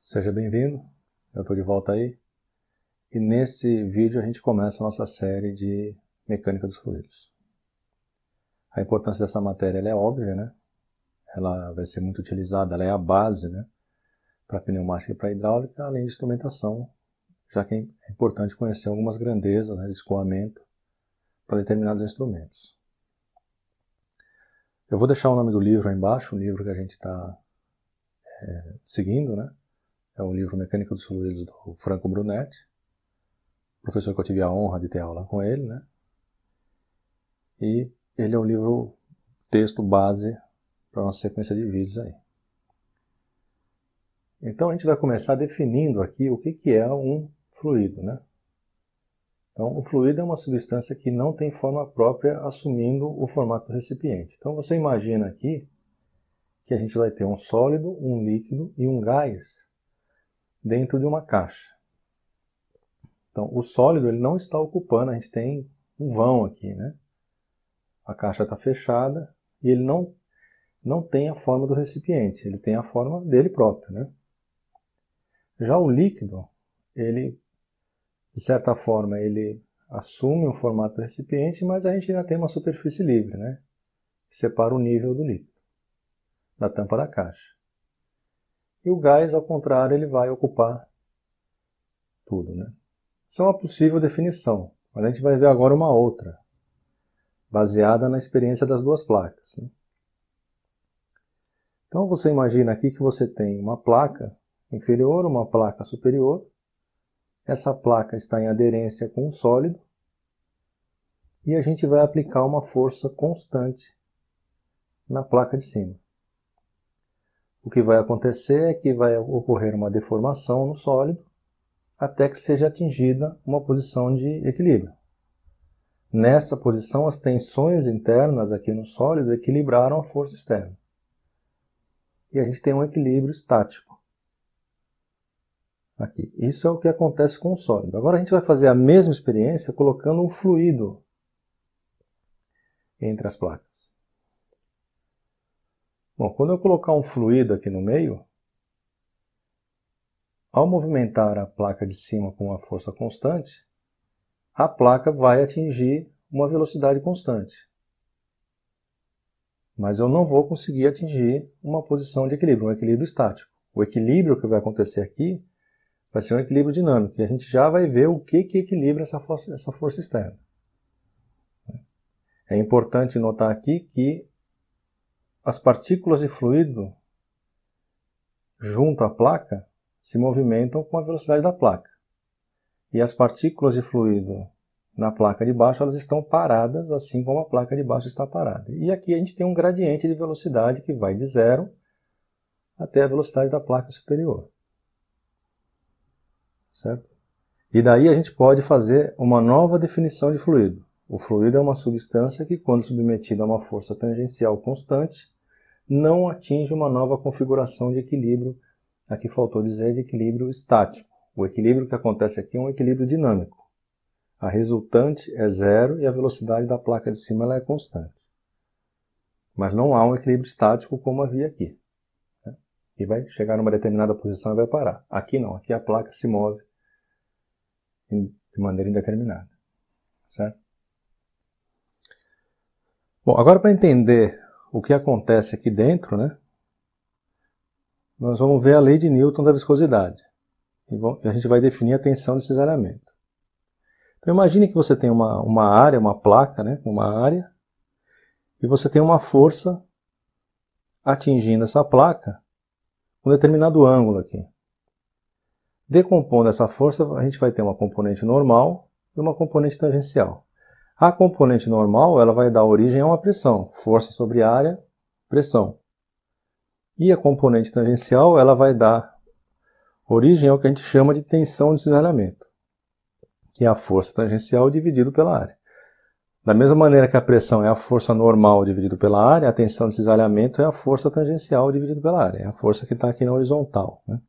Seja bem-vindo, eu estou de volta aí e nesse vídeo a gente começa a nossa série de mecânica dos fluidos. A importância dessa matéria ela é óbvia, né? Ela vai ser muito utilizada, ela é a base, né? Para pneumática e para hidráulica, além de instrumentação, já que é importante conhecer algumas grandezas, né, de escoamento para determinados instrumentos. Eu vou deixar o nome do livro aí embaixo, o livro que a gente está seguindo, né? É o livro Mecânica dos Fluidos do Franco Brunetti, professor que eu tive a honra de ter aula com ele, né? E ele é o livro texto base para uma sequência de vídeos aí. Então a gente vai começar definindo aqui o que é um fluido, né? Então o fluido é uma substância que não tem forma própria assumindo o formato do recipiente. Então você imagina aqui que a gente vai ter um sólido, um líquido e um gás dentro de uma caixa. Então o sólido ele não está ocupando, a gente tem um vão aqui, né? A caixa está fechada e ele não tem a forma do recipiente, ele tem a forma dele próprio, né? Já o líquido, ele, de certa forma, ele assume o formato do recipiente, mas a gente ainda tem uma superfície livre, né? Que separa o nível do líquido, da tampa da caixa. E o gás, ao contrário, ele vai ocupar tudo, né? Isso é uma possível definição, mas a gente vai ver agora uma outra, baseada na experiência das duas placas, né? Então você imagina aqui que você tem uma placa inferior, uma placa superior. Essa placa está em aderência com o sólido e a gente vai aplicar uma força constante na placa de cima. O que vai acontecer é que vai ocorrer uma deformação no sólido até que seja atingida uma posição de equilíbrio. Nessa posição, as tensões internas aqui no sólido equilibraram a força externa. E a gente tem um equilíbrio estático. Aqui. Isso é o que acontece com o sólido. Agora a gente vai fazer a mesma experiência colocando um fluido entre as placas. Bom, quando eu colocar um fluido aqui no meio, ao movimentar a placa de cima com uma força constante, a placa vai atingir uma velocidade constante. Mas eu não vou conseguir atingir uma posição de equilíbrio, um equilíbrio estático. O equilíbrio que vai acontecer aqui vai ser um equilíbrio dinâmico, e a gente já vai ver o que equilibra essa força externa. É importante notar aqui que as partículas de fluido junto à placa se movimentam com a velocidade da placa. E as partículas de fluido na placa de baixo elas estão paradas, assim como a placa de baixo está parada. E aqui a gente tem um gradiente de velocidade que vai de 0 até a velocidade da placa superior. Certo? E daí a gente pode fazer uma nova definição de fluido. O fluido é uma substância que, quando submetida a uma força tangencial constante, não atinge uma nova configuração de equilíbrio, aqui faltou dizer de equilíbrio estático. O equilíbrio que acontece aqui é um equilíbrio dinâmico. A resultante é 0 e a velocidade da placa de cima ela é constante. Mas não há um equilíbrio estático como havia aqui. E vai chegar numa determinada posição e vai parar. Aqui não, aqui a placa se move de maneira indeterminada. Certo? Bom, agora para entender o que acontece aqui dentro, né, nós vamos ver a lei de Newton da viscosidade. E a gente vai definir a tensão de cisalhamento. Então imagine que você tem uma área, uma placa, né, uma área, e você tem uma força atingindo essa placa com um determinado ângulo aqui. Decompondo essa força, a gente vai ter uma componente normal e uma componente tangencial. A componente normal ela vai dar origem a uma pressão, força sobre área, pressão. E a componente tangencial ela vai dar origem ao que a gente chama de tensão de cisalhamento, que é a força tangencial dividido pela área. Da mesma maneira que a pressão é a força normal dividido pela área, a tensão de cisalhamento é a força tangencial dividido pela área, é a força que está aqui na horizontal, né?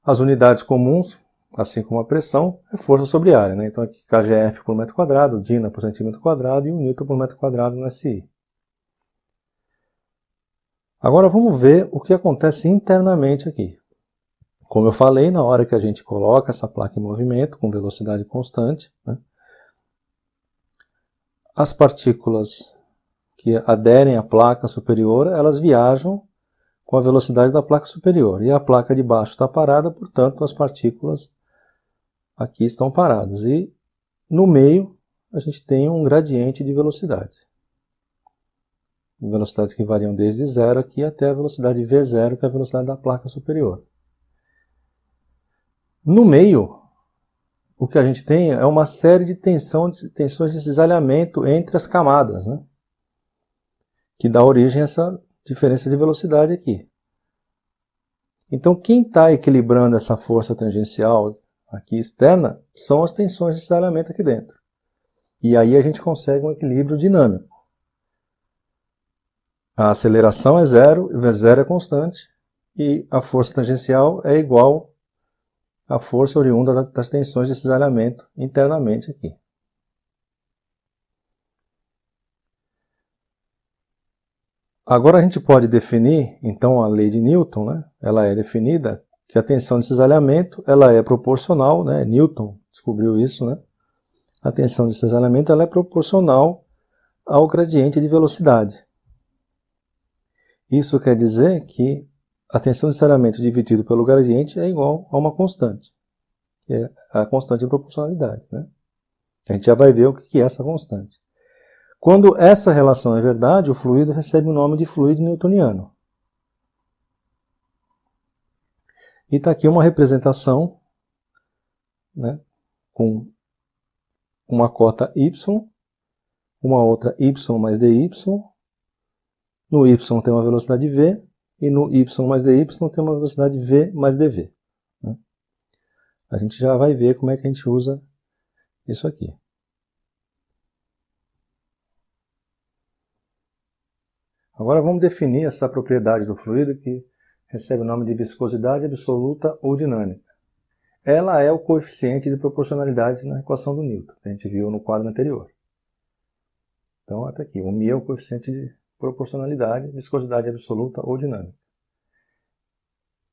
As unidades comuns, assim como a pressão, é força sobre área, né? Então aqui kgf por metro quadrado, dina por centímetro quadrado e o newton por metro quadrado no SI. Agora vamos ver o que acontece internamente aqui. Como eu falei, na hora que a gente coloca essa placa em movimento com velocidade constante, né, as partículas que aderem à placa superior, elas viajam com a velocidade da placa superior. E a placa de baixo está parada, portanto as partículas aqui estão paradas. E no meio a gente tem um gradiente de velocidade. Velocidades que variam desde zero aqui até a velocidade V0, que é a velocidade da placa superior. No meio, o que a gente tem é uma série de tensões de cisalhamento entre as camadas, né? Que dá origem a essa diferença de velocidade aqui. Então, quem está equilibrando essa força tangencial aqui externa são as tensões de cisalhamento aqui dentro. E aí a gente consegue um equilíbrio dinâmico. A aceleração é zero, V0 é constante, e a força tangencial é igual à força oriunda das tensões de cisalhamento internamente aqui. Agora a gente pode definir, então, a lei de Newton, né? Ela é definida que a tensão de cisalhamento ela é proporcional, né? Newton descobriu isso, né? A tensão de cisalhamento ela é proporcional ao gradiente de velocidade. Isso quer dizer que a tensão de cisalhamento dividido pelo gradiente é igual a uma constante, que é a constante de proporcionalidade, né? A gente já vai ver o que é essa constante. Quando essa relação é verdade, o fluido recebe o nome de fluido newtoniano. E está aqui uma representação, né, com uma cota y, uma outra y mais dy. No y tem uma velocidade v, e no y mais dy tem uma velocidade v mais dv. Né? A gente já vai ver como é que a gente usa isso aqui. Agora vamos definir essa propriedade do fluido que recebe o nome de viscosidade absoluta ou dinâmica. Ela é o coeficiente de proporcionalidade na equação do Newton, que a gente viu no quadro anterior. Então, até aqui, o μ é o coeficiente de proporcionalidade, viscosidade absoluta ou dinâmica.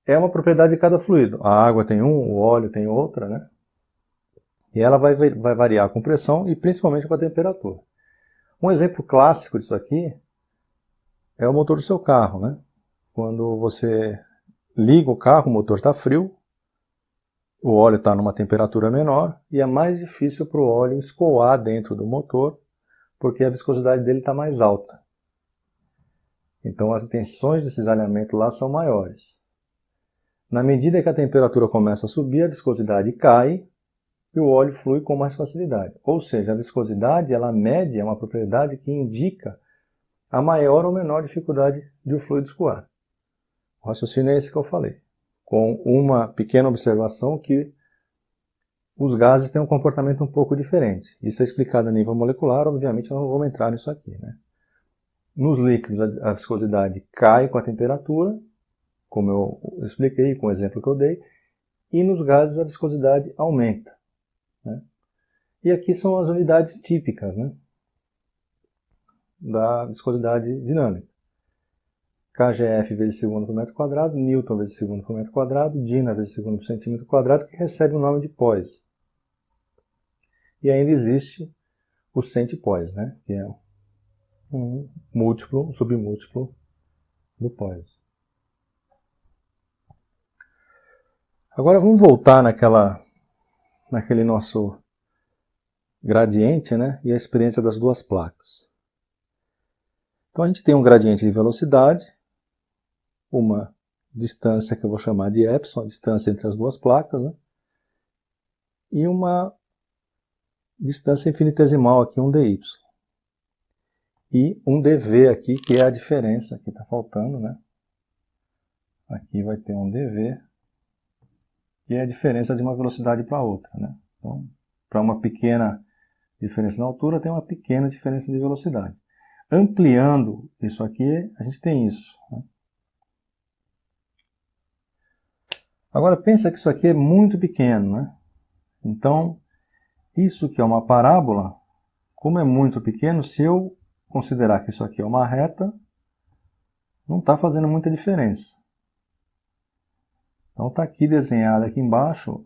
É uma propriedade de cada fluido. A água tem um, o óleo tem outra, né? E ela vai variar com pressão e principalmente com a temperatura. Um exemplo clássico disso aqui é o motor do seu carro, né? Quando você liga o carro, o motor está frio, o óleo está numa temperatura menor e é mais difícil para o óleo escoar dentro do motor porque a viscosidade dele está mais alta. Então as tensões de cisalhamento lá são maiores. Na medida que a temperatura começa a subir, a viscosidade cai e o óleo flui com mais facilidade. Ou seja, a viscosidade ela mede, é uma propriedade que indica a maior ou menor dificuldade de o fluido escoar. O raciocínio é esse que eu falei, com uma pequena observação que os gases têm um comportamento um pouco diferente. Isso é explicado a nível molecular, obviamente nós não vamos entrar nisso aqui, né? Nos líquidos a viscosidade cai com a temperatura, como eu expliquei com o exemplo que eu dei, e nos gases a viscosidade aumenta. Né? E aqui são as unidades típicas, né, da viscosidade dinâmica. kgf vezes segundo por metro quadrado, Newton vezes segundo por metro quadrado, Dina vezes segundo por centímetro quadrado, que recebe o nome de poise. E ainda existe o centipoise, né, que é um múltiplo, um submúltiplo do poise. Agora vamos voltar naquele nosso gradiente, né, e a experiência das duas placas. Então a gente tem um gradiente de velocidade, uma distância que eu vou chamar de epsilon, a distância entre as duas placas, né, e uma distância infinitesimal aqui, um dy. E um dv aqui, que é a diferença, que está faltando, né? Aqui vai ter um dv, que é a diferença de uma velocidade para outra, né? Então, para uma pequena diferença na altura, tem uma pequena diferença de velocidade. Ampliando isso aqui, a gente tem isso. Né? Agora, pensa que isso aqui é muito pequeno, né? Então, isso que é uma parábola, como é muito pequeno, se eu considerar que isso aqui é uma reta, não está fazendo muita diferença. Então está aqui desenhada aqui embaixo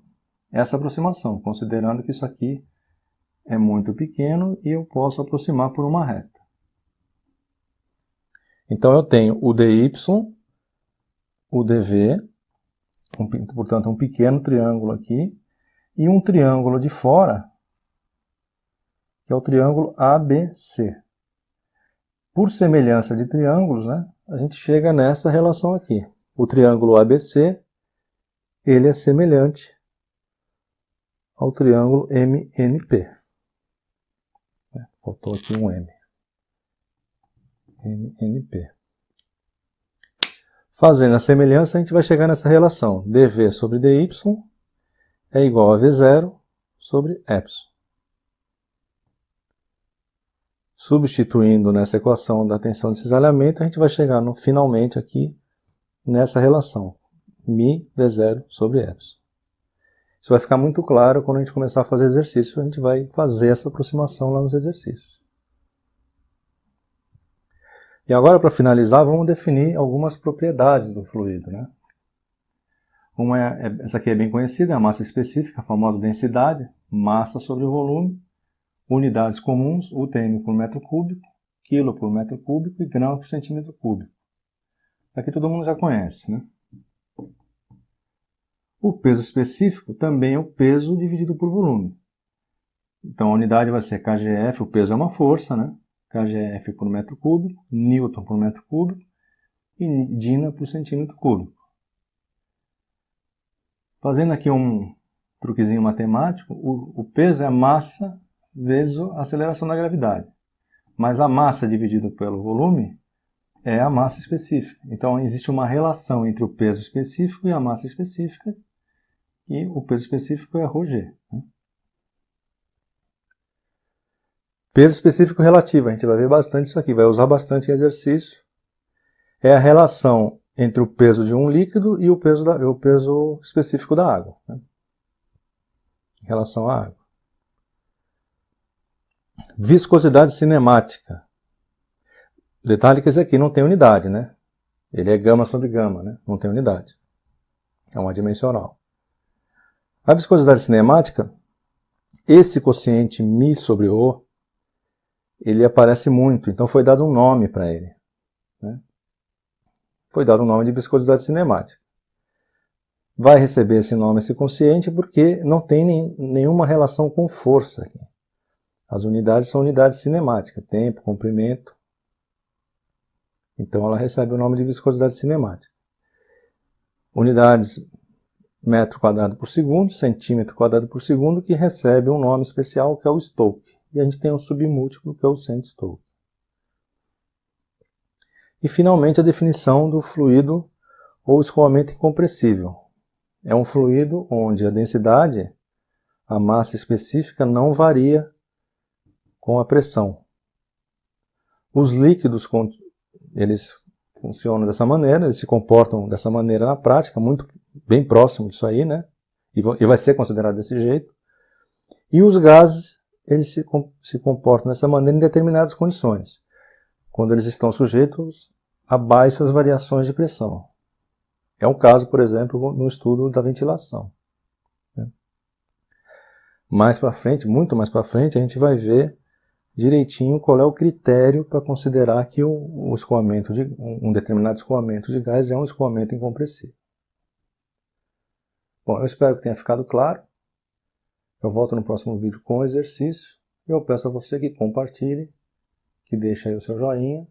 essa aproximação, considerando que isso aqui é muito pequeno e eu posso aproximar por uma reta. Então eu tenho o dy, o dv, portanto um pequeno triângulo aqui, e um triângulo de fora, que é o triângulo ABC. Por semelhança de triângulos, né, a gente chega nessa relação aqui. O triângulo ABC, ele é semelhante ao triângulo MNP. Faltou aqui um M. MNP. Fazendo a semelhança, a gente vai chegar nessa relação. dv sobre dy é igual a v0 sobre epsilon. Substituindo nessa equação da tensão de cisalhamento, a gente vai chegar finalmente aqui nessa relação. μ v0 sobre epsilon. Isso vai ficar muito claro quando a gente começar a fazer exercício. A gente vai fazer essa aproximação lá nos exercícios. E agora, para finalizar, vamos definir algumas propriedades do fluido, né? Essa aqui é bem conhecida, é a massa específica, a famosa densidade, massa sobre o volume, unidades comuns, UTM por metro cúbico, quilo por metro cúbico e grama por centímetro cúbico. Aqui todo mundo já conhece, né? O peso específico também é o peso dividido por volume. Então a unidade vai ser kgf, o peso é uma força, né? kgf por metro cúbico, newton por metro cúbico e dina por centímetro cúbico. Fazendo aqui um truquezinho matemático, o peso é a massa vezes a aceleração da gravidade. Mas a massa dividida pelo volume é a massa específica. Então existe uma relação entre o peso específico e a massa específica, e o peso específico é ρg. Peso específico relativo, a gente vai ver bastante isso aqui, vai usar bastante em exercício. É a relação entre o peso de um líquido e o peso específico da água, né? Em relação à água. Viscosidade cinemática. Detalhe que esse aqui não tem unidade, né? Ele é gama sobre gama, né? Não tem unidade. É uma dimensional. A viscosidade cinemática, esse quociente μ sobre ρ, ele aparece muito, então foi dado um nome para ele, né? Foi dado um nome de viscosidade cinemática. Vai receber esse nome, esse quociente, porque não tem nenhuma relação com força aqui. As unidades são unidades cinemáticas, tempo, comprimento. Então ela recebe o nome de viscosidade cinemática. Unidades metro quadrado por segundo, centímetro quadrado por segundo, que recebe um nome especial que é o Stokes. E a gente tem um submúltiplo que é o cento-Stokes. E finalmente a definição do fluido ou escoamento incompressível. É um fluido onde a densidade, a massa específica, não varia com a pressão. Os líquidos, eles funcionam dessa maneira, eles se comportam dessa maneira na prática, muito bem próximo disso aí, né? E vai ser considerado desse jeito. E os gases, eles se comportam dessa maneira em determinadas condições, quando eles estão sujeitos a baixas variações de pressão. É um caso, por exemplo, no estudo da ventilação. Mais para frente, muito mais para frente, a gente vai ver direitinho qual é o critério para considerar que um determinado escoamento de gás é um escoamento incompressível. Bom, eu espero que tenha ficado claro. Eu volto no próximo vídeo com o exercício e eu peço a você que compartilhe, que deixe aí o seu joinha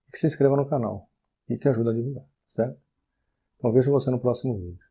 e que se inscreva no canal e que ajude a divulgar, certo? Então vejo você no próximo vídeo.